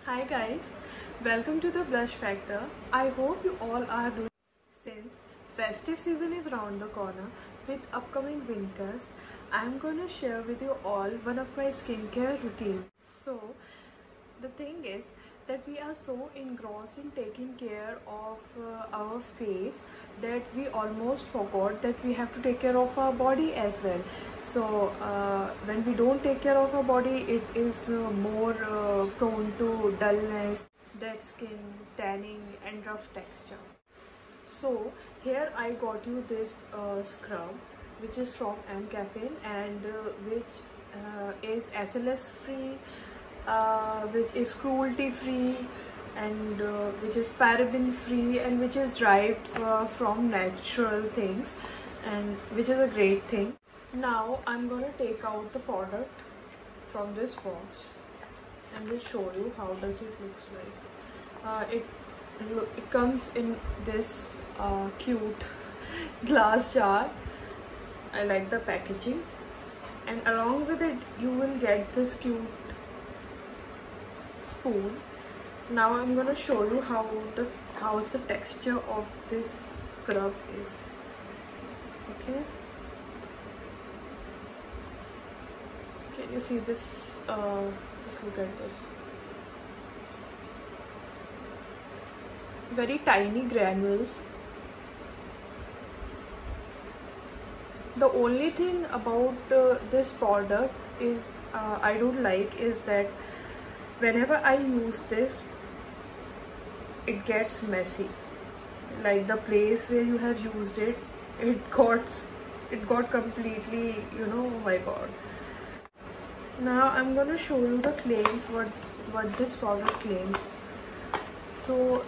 Hi guys, welcome to the Blush Factor. I hope you all are doing since festive season is around the corner with upcoming winters. I'm gonna share with you all one of my skincare routines. So the thing is that we are so engrossed in taking care of our face that we almost forgot that we have to take care of our body as well. So when we don't take care of our body, it is more prone to dullness, dead skin, tanning and rough texture. So here I got you this scrub which is from M Caffeine and which is SLS free, which is cruelty free, and which is paraben free, and which is derived from natural things, and which is a great thing. Now I'm gonna take out the product from this box and will show you how does it looks like. It comes in this cute glass jar. I like the packaging, and along with it you will get this cute spoon. Now I'm gonna show you how's the texture of this scrub is. Okay, can you see this? Just look at this. Very tiny granules. The only thing about this product is I don't like is that whenever I use this, it gets messy. Like the place where you have used it, it got completely, oh my god. Now I'm gonna show you the claims, what this product claims. So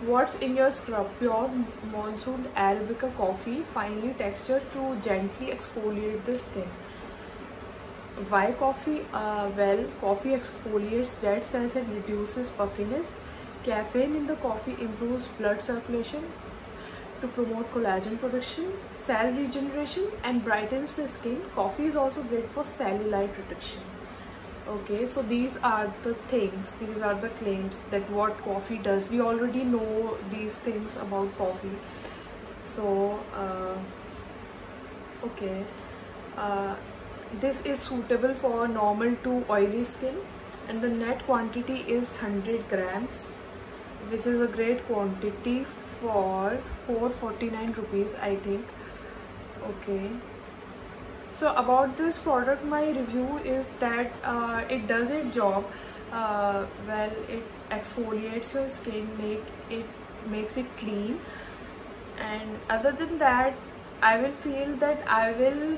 what's in your scrub? Pure monsoon Arabica coffee, finely textured to gently exfoliate the skin. Why coffee? Well, coffee exfoliates dead cells and reduces puffiness. Caffeine in the coffee improves blood circulation to promote collagen production, cell regeneration, and brightens the skin. Coffee is also great for cellulite reduction. Okay, so these are the things, these are the claims that what coffee does. We already know these things about coffee. So okay, this is suitable for normal to oily skin, and the net quantity is 100 grams, which is a great quantity for 449 rupees, I think. Okay, so about this product, my review is that it does its job. Well, it exfoliates your skin, makes it clean, and other than that, I will feel that I will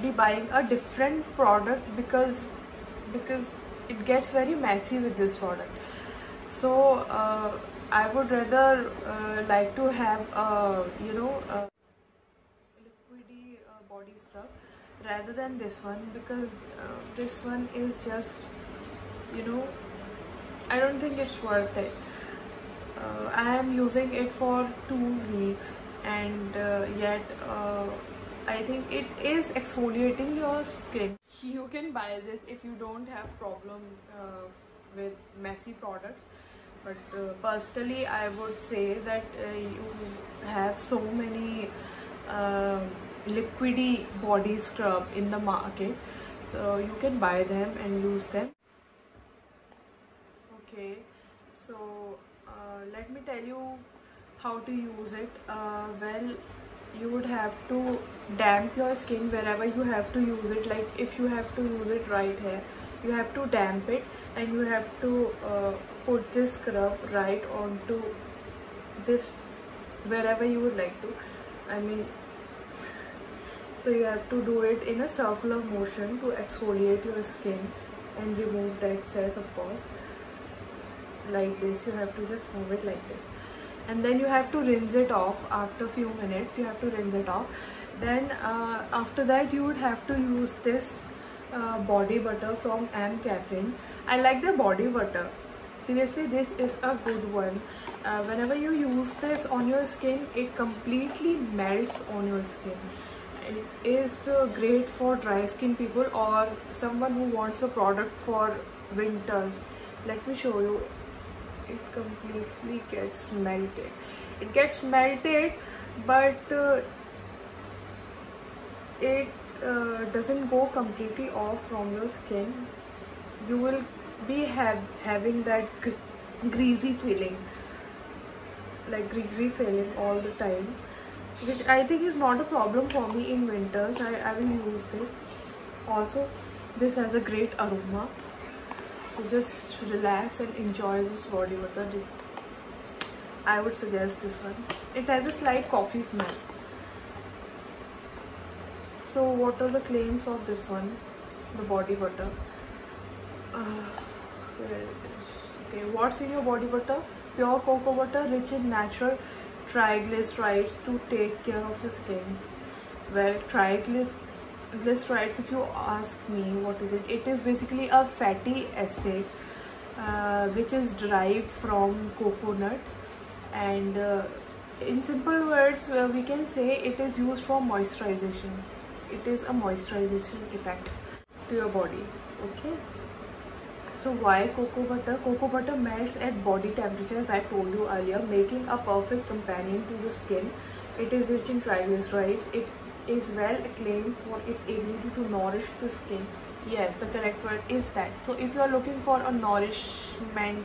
be buying a different product because it gets very messy with this product. So I would rather like to have a liquidy body scrub rather than this one, because this one is just, I don't think it's worth it. I am using it for 2 weeks, and yet I think it is exfoliating your skin. You can buy this if you don't have problem with messy products, but personally I would say that you have so many liquidy body scrub in the market, so you can buy them and use them. Okay, so let me tell you how to use it. Well, you would have to damp your skin wherever you have to use it. Like if you have to use it right here, you have to damp it, and you have to put this scrub right onto this, wherever you would like to. I mean, so you have to do it in a circular motion to exfoliate your skin and remove the excess, of course. Like this, you have to just move it like this, and then you have to rinse it off after few minutes. You have to rinse it off. Then after that, you would have to use this body butter from M Caffeine. I like the body butter. Seriously, this is a good one. Whenever you use this on your skin, it completely melts on your skin, It is great for dry skin people or someone who wants a product for winters. Let me show you. It completely gets melted. It gets melted, but it doesn't go completely off from your skin. You will be having that greasy feeling, like greasy feeling all the time, which I think is not a problem for me in winters. I will use this. Also, this has a great aroma, so just relax and enjoy this body butter. I would suggest this one. It has a slight coffee smell. So what are the claims of this one, the body butter? Where it is? Okay, what's in your body butter? Pure cocoa butter rich in natural triglycerides to take care of your skin. Well, triglycerides, if you ask me, what is it? It is basically a fatty acid which is derived from coconut, and in simple words we can say it is used for moisturization. It is a moisturization effect to your body. Okay, so why cocoa butter? Cocoa butter melts at body temperature, as I told you earlier, making a perfect companion to the skin. It is rich in triglycerides. It is well acclaimed for its ability to nourish the skin. Yes, the correct word is that. So if you are looking for a nourishment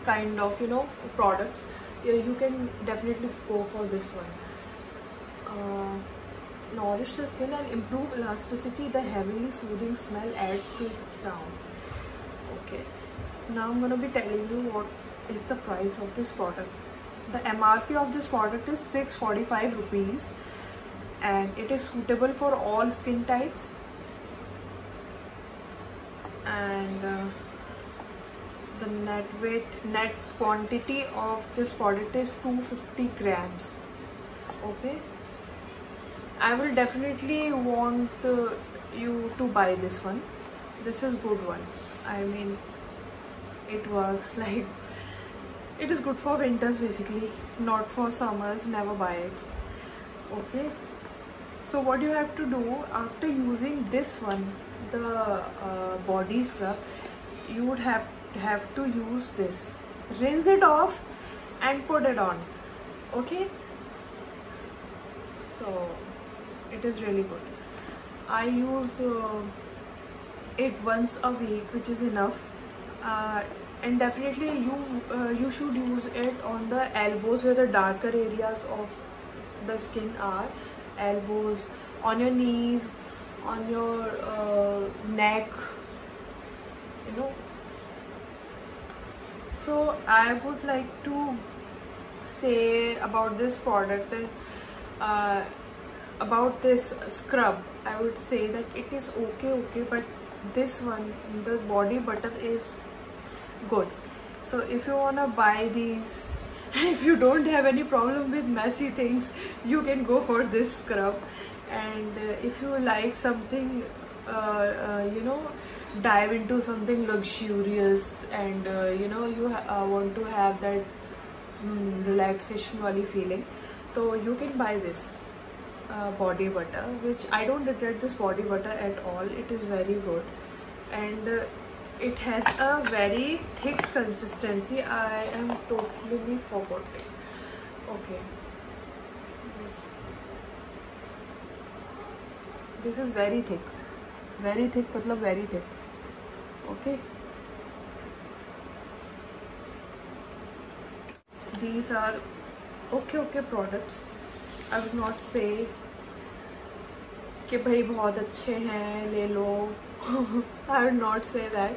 kind of, you know, products, you can definitely go for this one. Nourish the skin and improve elasticity. The heavily soothing smell adds to its sound. Okay, now I'm gonna be telling you what is the price of this product. The MRP of this product is 645 rupees, and it is suitable for all skin types. And the net quantity of this product is 250 grams. Okay, I will definitely want you to buy this one. This is good one. I mean, it works like, it is good for winters basically, not for summers. Never buy it. Okay, so what you have to do after using this one, the body scrub, you would have to use this, rinse it off and put it on. Okay, so it is really good. I use it once a week, which is enough, and definitely you should use it on the elbows, where the darker areas of the skin are. Elbows, on your knees, on your neck, you know. So I would like to say about this product, about this scrub, I would say that it is okay, but this one, the body butter, is good. So if you wanna buy these, if you don't have any problem with messy things, you can go for this scrub. And if you like something, you know, dive into something luxurious, and you know, you want to have that relaxation wali feeling, so you can buy this body butter, which I don't regret this body butter at all. It is very good, and it has a very thick consistency. I am totally forgetting. Okay, this is very thick, matlab very thick. Okay, these are okay products. I would not say कि भाई बहुत अच्छे हैं, ले लो. I would not say that.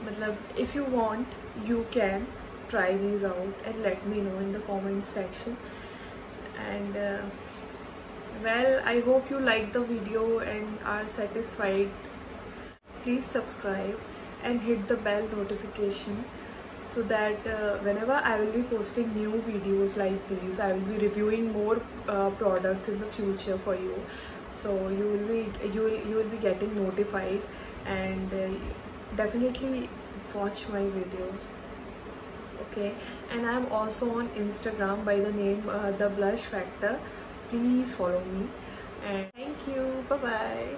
मतलब, if you want, you can try these out and let me know in the comment section. And well, I hope you like the video and are satisfied. Please subscribe and hit the bell notification, so that whenever I will be posting new videos like these, I will be reviewing more products in the future for you. So you will be getting notified, and definitely watch my video. Okay, and I'm also on Instagram by the name The Blush Factor. Please follow me. and thank you. Bye bye.